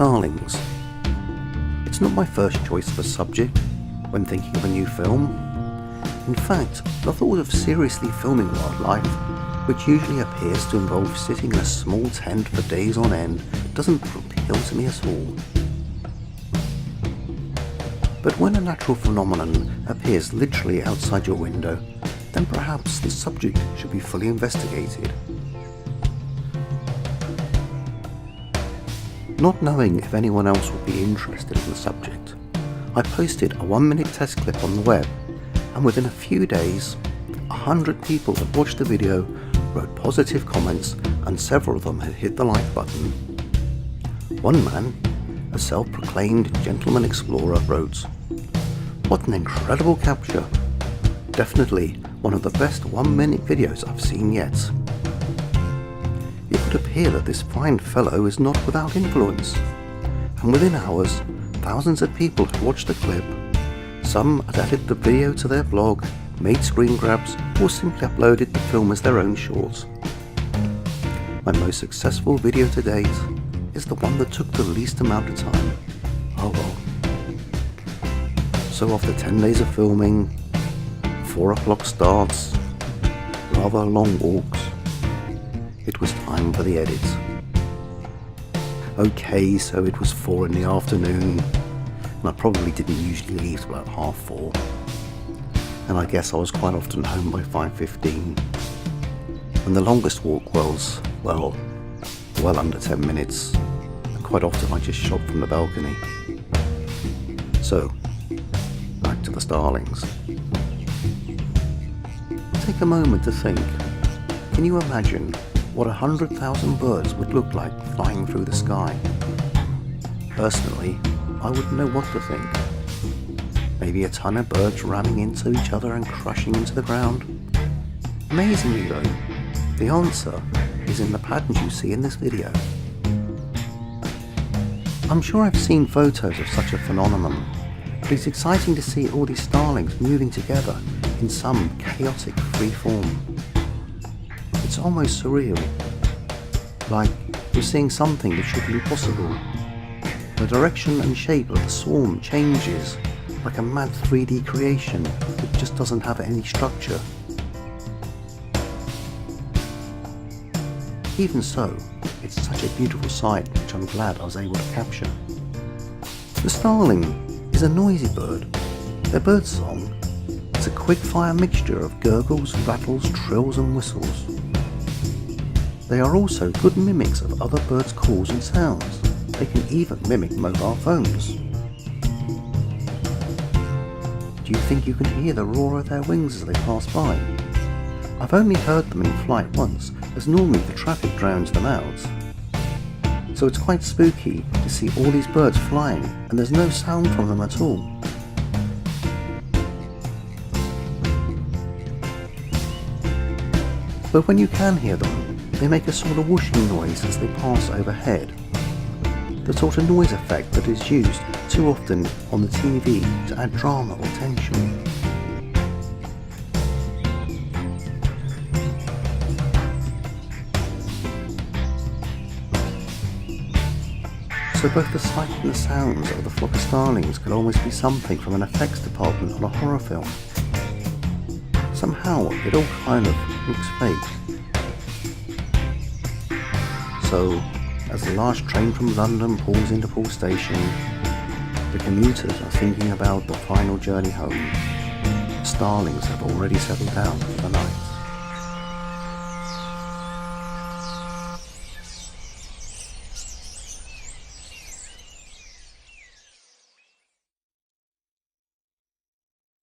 Starlings. It's not my first choice of a subject when thinking of a new film. In fact, the thought of seriously filming wildlife, which usually appears to involve sitting in a small tent for days on end, doesn't appeal to me at all. But when a natural phenomenon appears literally outside your window, then perhaps the subject should be fully investigated. Not knowing if anyone else would be interested in the subject, I posted a 1-minute test clip on the web, and within a few days, 100 people had watched the video, wrote positive comments, and several of them had hit the like button. One man, a self-proclaimed gentleman explorer, wrote, "What an incredible capture! Definitely one of the best 1-minute videos I've seen yet." It would appear that this fine fellow is not without influence, and within hours, thousands of people had watched the clip. Some had added the video to their blog, made screen grabs, or simply uploaded the film as their own short. My most successful video to date is the one that took the least amount of time. Oh well. So after 10 days of filming, 4 o'clock starts, rather long walks, it was time for the edit. Okay, so it was 4 in the afternoon, and I probably didn't usually leave till about 4:30, and I guess I was quite often home by 5:15, and the longest walk was, well under 10 minutes, and quite often I just shot from the balcony. So, back to the starlings. Take a moment to think. Can you imagine what 100,000 birds would look like flying through the sky? Personally, I wouldn't know what to think. Maybe a ton of birds ramming into each other and crashing into the ground? Amazingly though, the answer is in the patterns you see in this video. I'm sure I've seen photos of such a phenomenon, but it's exciting to see all these starlings moving together in some chaotic free form. It's almost surreal, like you're seeing something that shouldn't be possible. The direction and shape of the swarm changes like a mad 3D creation that just doesn't have any structure. Even so, it's such a beautiful sight which I'm glad I was able to capture. The starling is a noisy bird. Their bird song is a quick-fire mixture of gurgles, rattles, trills and whistles. They are also good mimics of other birds' calls and sounds. They can even mimic mobile phones. Do you think you can hear the roar of their wings as they pass by? I've only heard them in flight once, as normally the traffic drowns them out. So it's quite spooky to see all these birds flying and there's no sound from them at all. But when you can hear them, they make a sort of whooshing noise as they pass overhead. The sort of noise effect that is used too often on the TV to add drama or tension. So both the sight and the sounds of the flock of starlings could almost be something from an effects department on a horror film. Somehow it all kind of looks fake. So, as the last train from London pulls into Poole Station, the commuters are thinking about the final journey home. The starlings have already settled down for the night.